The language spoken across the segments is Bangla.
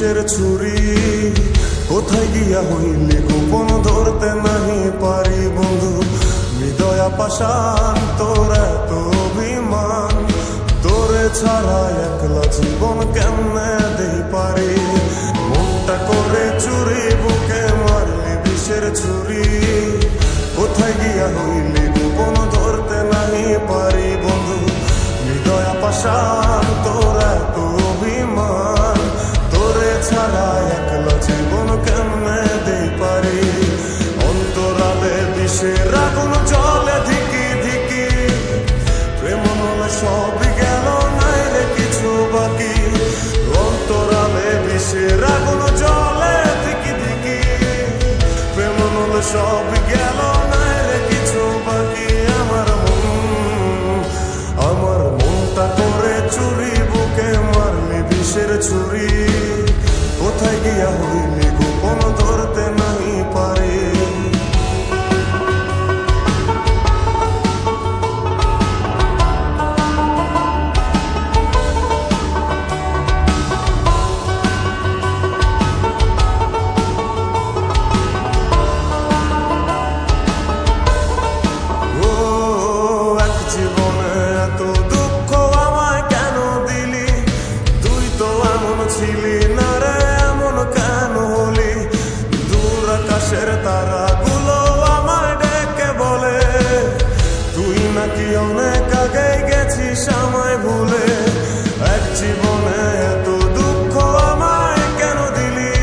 বিষের ছুরি কোথায় গিয়া হইলি গোপন ধরতে নাহি পারি বন্ধু হৃদয়া পাষাণ তোর এত অভিমান তোরে ছাড়া একলা জীবন কেমনে দেই পারি মনটা করে চুরি বুকে মারলি বিষের ছুরি কোথায় গিয়া হইলি গোপন ধরতে নাহি পারি বন্ধু হৃদয়া পাষাণ তোর এত অভিমান তোরে ছাড়া একলা জীবন কেমনে দেই পারি অন্তরালে বিষের আগুন জলে ধিকি ধিকি প্রেম মনে সব গেল নাই রে কিছু বাকি অন্তরালে বিষের আগুন জলে ধিকি ধিকি প্রেম মনে সব গেল নাই রে কিছু বাকি আমার মনটা করে চুরি বুকে মারলি বিষের ছুরি কোথায় গিয়া হইলি গোপন ধরতে নাই পারি ছিলি না রে এমন কেন হলি দূর আকাশের তারাগুলো আমায় ডেকে বলে তুই নাকি অনেক আগে গেছিস আমায় ভুলে এক জীবনে এত দুঃখ আমায় কেন দিলি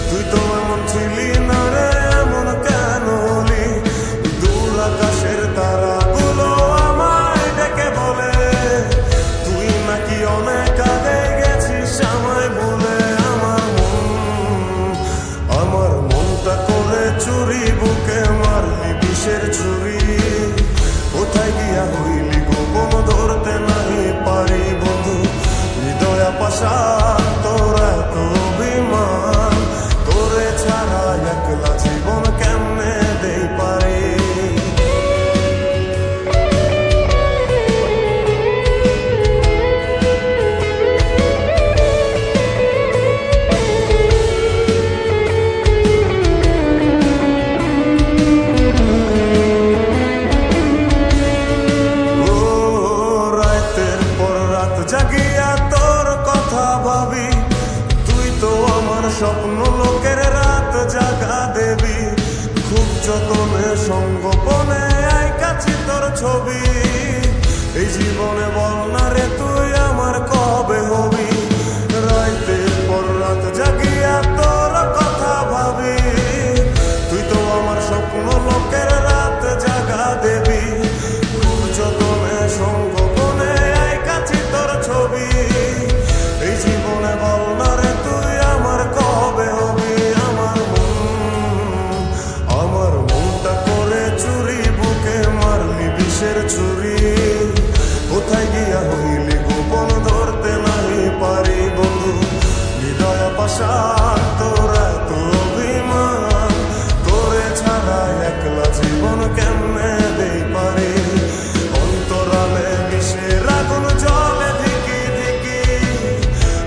তুই তো এমন ছিলি না রে এমন কেন হলি দূর আকাশের তারাগুলো আমায় ডেকে বলে তুই নাকি অনেক আগে আমায় বলে আমার মনটা করে চুরি বুকে মারলি বিষের ছুরি কোথায় গিয়া হইলি গোপন ধরতে নাহি পারি বন্ধু হৃদয়া পাষাণ তোর এত অভিমান তোরে ছাড়া একলা জীবন কেমনে দেই পারি জাগিয়া তোর কথা ভাবি তুই তো আমার স্বপ্ন লোকের রাত জাগা দেবী খুব যতনে সঙ্গোপনে আইকাছি তোর ছবি এই জীবনে বল না রে তুই আমার কবে হবি রাতের পর রাত জাগিয়া তোর কথা ভাবি তুই তো আমার স্বপ্ন লোকের রাত জাগা দেবী খুব যতনে সঙ্গোপনে আইকাছি তোর ছবি এই জীবনে বল না রে তুই আমার কবে হবি আমার মনটা করে চুরি বুকে মারলি বিষের ছুরি কোথায় গিয়া হইলি গোপন ধরতে নাই পারি বন্ধু হৃদয়া পাষাণ তোর এত অভিমান তোরে ছাড়া একলা জীবন কেমনে দেই পারি অন্তরালে বিষের আগুন জলে ধিকি ধিকি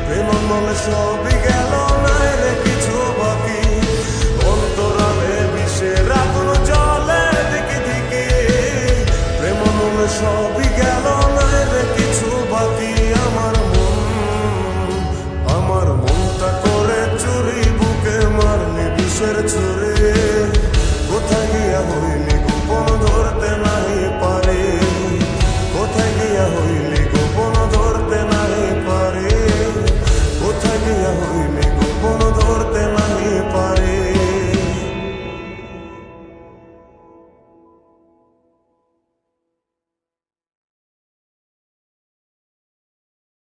প্রেম মনে সবই